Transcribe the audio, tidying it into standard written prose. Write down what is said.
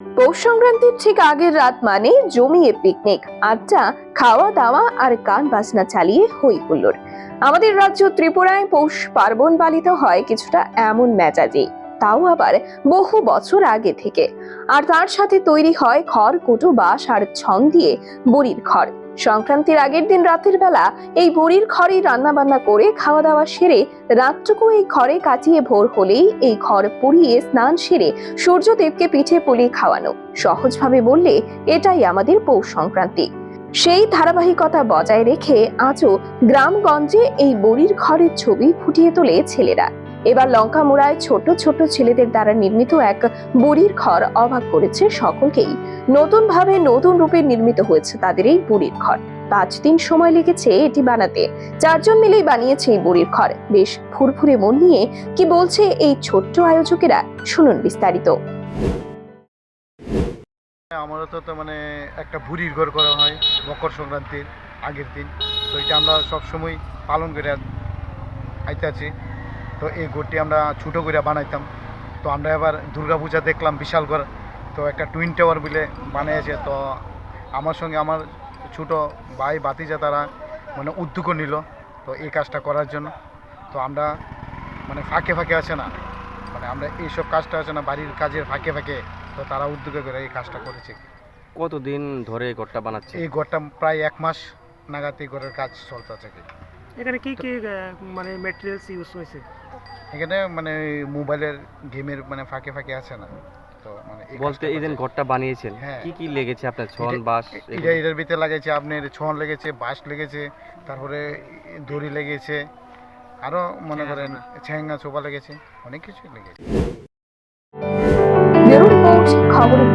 পৌষ সংক্রান্তির ঠিক আগের রাত মানে জমিয়ে পিকনিক, আড্ডা, খাওয়া দাওয়া আর গান বাজনা চালিয়ে হই হুল্লোড়। আমাদের রাজ্য ত্রিপুরায় পৌষ পার্বণ পালিত হয় কিছুটা এমন মেজাজে, তাও আবার বহু বছর আগে থেকে। আর তার সাথে তৈরি হয় খড়, কুটো, বাঁশ আর ছং দিয়ে বড়ির খড়। সংক্রান্তির আগের দিন রাতের বেলা এই বড়ির খড়ে রান্না বান্না করে খাওয়া দাওয়া সেরে রাতটুকু এই খড়ে কাটিয়ে ভোর হলেই এই খড় পুড়িয়ে স্নান সেরে সূর্যদেবকে পিঠে পুলি খাওয়ানো। সহজভাবে বললে এটাই আমাদের পৌষ সংক্রান্তি। সেই ধারাবাহিকতা বজায় রেখে আজও গ্রামগঞ্জে এই বড়ির খড়ের ছবি ফুটিয়ে তোলে ছেলেরা। এবার লঙ্কা মোড়ায় ছোট ছোট ছেলেদের দ্বারা নির্মিত এক বড়ির খড় অবাক করেছে সকলকেই। নতুন ভাবে নতুন রূপে নির্মিত হয়েছে তাদের এই বড়ির খড়। 5 দিন সময় লেগেছে এটি বানাতে। 4 জন মিলেই বানিয়েছে এই বড়ির খড়। বেশ ফুরফুরে মন নিয়ে কি বলছে এই ছোট্ট আয়োজকেরা, শুনুন বিস্তারিত। আমারও তো মানে একটা বুড়ির ঘর করা হয় মকর সংক্রান্তির আগের দিন। তো এটা আমরা সবসময় পালন করে আইতেছি। তো এই ঘরটি আমরা ছোটো করে বানাইতাম। তো আমরা এবার দুর্গাপূজা দেখলাম বিশাল ঘর, তো একটা টুইন টাওয়ার মিলে বানিয়েছে। তো আমার সঙ্গে আমার ছোটো ভাই ভাতিজা তারা মানে উদ্যোগ নিল তো এই কাজটা করার জন্য। তো আমরা মানে ফাঁকে ফাঁকে আছে না, মানে আমরা এইসব কাজটা আছে না বাড়ির কাজের ফাঁকে ফাঁকে, তো তারা উদ্যোগে করে এই কাজটা করেছে। কতদিন ধরে এই ঘরটা বানাচ্ছে? এই ঘরটা প্রায় 1 মাস নাগাদ এই ঘরের কাজ চলতে থাকে। এখানে কি কি মানে ম্যাটেরিয়ালস ইউজ হয়েছে? এখানে মানে মোবাইলের গেমের মানে ফাঁকে ফাঁকে আছে না, তো মানে বলতে এই দিন ঘরটা বানিয়েছেন, হ্যাঁ। কি কি লেগেছে আপনার? ছন, বাঁশ? এটার ভিতরে লেগেছে আপনার ছন লেগেছে, বাঁশ লেগেছে, তারপরে দড়ি লেগেছে, আরো মনে করেন ছেঙ্গা চোপা লেগেছে, অনেক কিছু লেগেছে। ব্যুরো রিপোর্ট, খবরের